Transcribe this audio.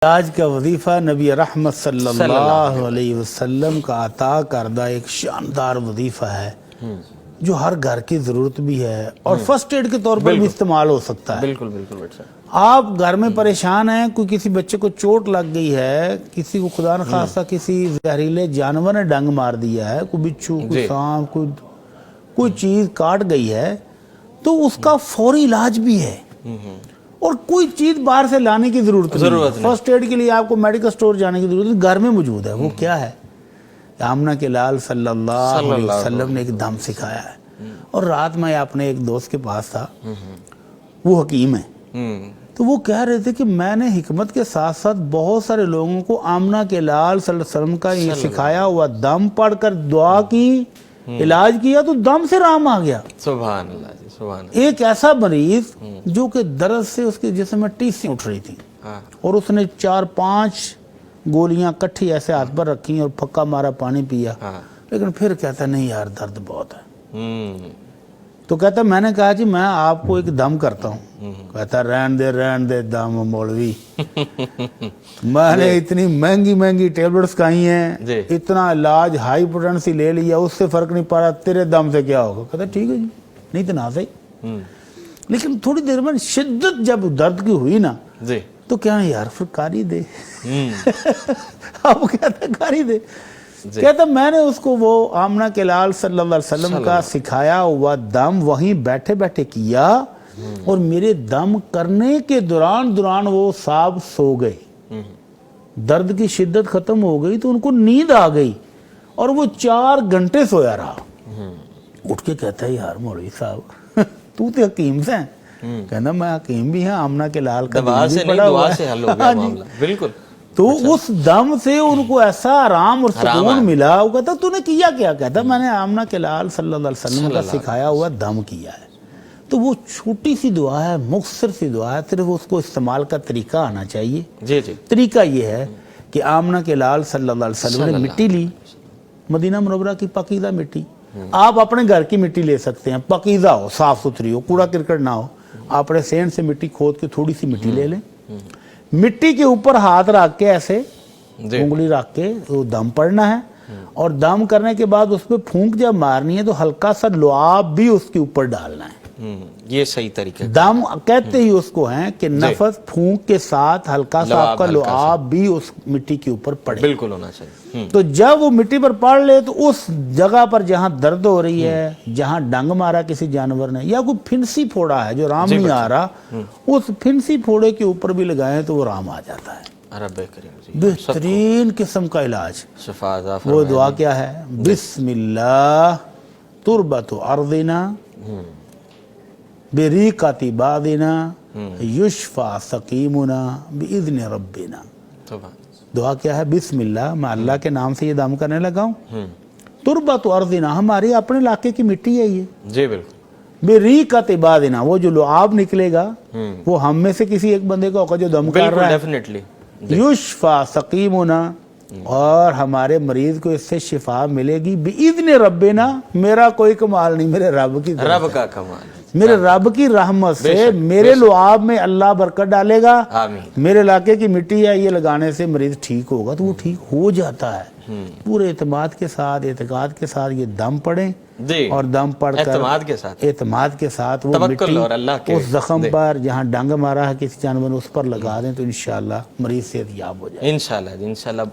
آج کا وظیفہ نبی رحمت صلی اللہ علیہ وسلم کا عطا کردہ ایک شاندار وظیفہ ہے جو ہر گھر کی ضرورت بھی ہے اور فرسٹ ایڈ کے طور پر بھی استعمال ہو سکتا ہے۔ بالکل بالکل بیٹھ صاحب، آپ گھر میں پریشان ہیں، کوئی کسی بچے کو چوٹ لگ گئی ہے، کسی کو خدا نخواستہ کسی زہریلے جانور نے ڈنگ مار دیا ہے، کوئی بچھو، کوئی سانپ، کوئی چیز کاٹ گئی ہے، تو اس کا فوری علاج بھی ہے اور کوئی چیز باہر سے لانے کی ضرورت نہیں۔ فرسٹ ایڈ کے لیے آپ کو میڈیکل سٹور جانے کی ضرورت نہیں، گھر میں موجود ہے۔ وہ کیا ہے؟ آمنہ کے لال صلی اللہ علیہ وسلم نے ایک دم سکھایا ہے۔ اور رات میں اپنے ایک دوست کے پاس تھا، وہ حکیم ہے، تو وہ کہہ رہے تھے کہ میں نے حکمت کے ساتھ ساتھ بہت سارے لوگوں کو آمنہ کے لال صلی اللہ علیہ وسلم کا یہ سکھایا ہوا دم پڑھ کر دعا کی، علاج کیا تو دم سے رام آ گیا۔ سبحان اللہ جی، سبحان اللہ۔ ایک ایسا مریض جو کہ درد سے اس کے جسم میں ٹیسیں اٹھ رہی تھی اور اس نے 4-5 گولیاں کٹھی ایسے ہاتھ پر رکھی اور پھکا مارا پانی پیا، لیکن پھر کہتا نہیں یار درد بہت ہے۔ تو کہتا میں نے کہا جی میں آپ کو ایک دم کرتا ہوں۔ کہتا رہن دے دم مولوی، میں نے اتنی مہنگی ٹیبلٹس کھائی ہیں، اتنا علاج ہائی پوٹنسی لے لیا، اس سے فرق نہیں پڑا، تیرے دم سے کیا ہوگا؟ کہتا ٹھیک ہے جی، نہیں تو نہ صحیح۔ لیکن تھوڑی دیر میں شدت جب درد کی ہوئی نا تو کیا یار پھر کاری دے، اب کہتا کاری دے۔ کہتا میں نے اس کو وہ آمنہ کے لال صلی اللہ علیہ وسلم کا سکھایا ہوا دم وہیں بیٹھے بیٹھے کیا اور میرے دم کرنے کے دوران وہ صاحب سو گئے، درد کی شدت ختم ہو گئی تو ان کو نیند آ گئی اور وہ 4 گھنٹے سویا رہا۔ اٹھ کے کہتا ہے یار مولوی صاحب تو حکیم سے ہیں؟ کہنا میں حکیم بھی ہیں، آمنہ کے لال کا دوا سے نہیں دعا سے حل ہو گیا معاملہ۔ بالکل۔ تو اس دم سے ان کو ایسا آرام اور سکون ملا۔ وہ کہتا تو نے کیا کیا؟ کہتا میں نے آمنہ کے لال صلی اللہ علیہ وسلم کا سکھایا ہوا دم کیا ہے۔ تو وہ چھوٹی سی دعا ہے، مختصر سی دعا ہے، صرف اس کو استعمال کا طریقہ آنا چاہیے۔ جی جی۔ طریقہ یہ ہے کہ آمنہ کے لال صلی اللہ علیہ وسلم نے مٹی لی، مدینہ منورہ کی پاکیزہ مٹی۔ آپ اپنے گھر کی مٹی لے سکتے ہیں، پاکیزہ ہو، صاف ستھری ہو، کوڑا کرکٹ نہ ہو۔ اپنے سینڈ سے مٹی کھود کے تھوڑی سی مٹی لے لیں، مٹی کے اوپر ہاتھ رکھ کے ایسے انگلی رکھ کے وہ دم پڑنا ہے اور دم کرنے کے بعد اس پہ پھونک جب مارنی ہے تو ہلکا سا لعاب بھی اس کے اوپر ڈالنا ہے۔ یہ صحیح طریقہ دم کہتے ہی اس کو ہیں کہ نفس پھونک کے ساتھ ہلکا سا آپ کا لعاب بھی اس مٹی کے اوپر پڑے، بالکل ہونا چاہیے۔ تو جب وہ مٹی پر پڑ لے تو اس جگہ پر جہاں درد ہو رہی ہے، جہاں ڈنگ مارا کسی جانور نے یا کوئی پھنسی پھوڑا ہے جو رام نہیں آ رہا، اس پھنسی پھوڑے کے اوپر بھی لگائیں تو وہ رام آ جاتا ہے۔ رب کریم جی، بہترین قسم کا علاج۔ شفا عطا وہ دعا کیا ہے؟ بسم اللہ تربت ارضنا بریقت بادنا یشفا سقیمنا باذن ربنا۔ دعا کیا ہے؟ بسم اللہ، میں اللہ کے نام سے یہ دم کرنے لگا ہوں۔ تربت ارضنا، ہماری اپنے علاقے کی مٹی ہے یہ۔ جی بالکل۔ بریقت بادنا، وہ جو لعاب نکلے گا وہ ہم میں سے کسی ایک بندے کا ہوگا جو دم کر رہا ہے۔ ڈیفینیٹلی۔ یشفا سقیمنا، اور ہمارے مریض کو اس سے شفا ملے گی باذن ربنا، میرا کوئی کمال نہیں، میرے رب کی رب کا کمال، میرے رب کی رحمت سے میرے لعاب میں اللہ برکت ڈالے گا۔ میرے علاقے کی مٹی ہے، یہ لگانے سے مریض ٹھیک ہوگا تو وہ ٹھیک ہو جاتا ہے۔ پورے اعتماد کے ساتھ، اعتقاد کے ساتھ یہ دم پڑھیں اور دم پڑھ کر اعتماد کے ساتھ وہ مٹی اس زخم پر جہاں ڈنگ مارا ہے کسی جانور نے اس پر لگا دیں تو انشاءاللہ مریض صحت یاب ہو جائے۔ انشاءاللہ۔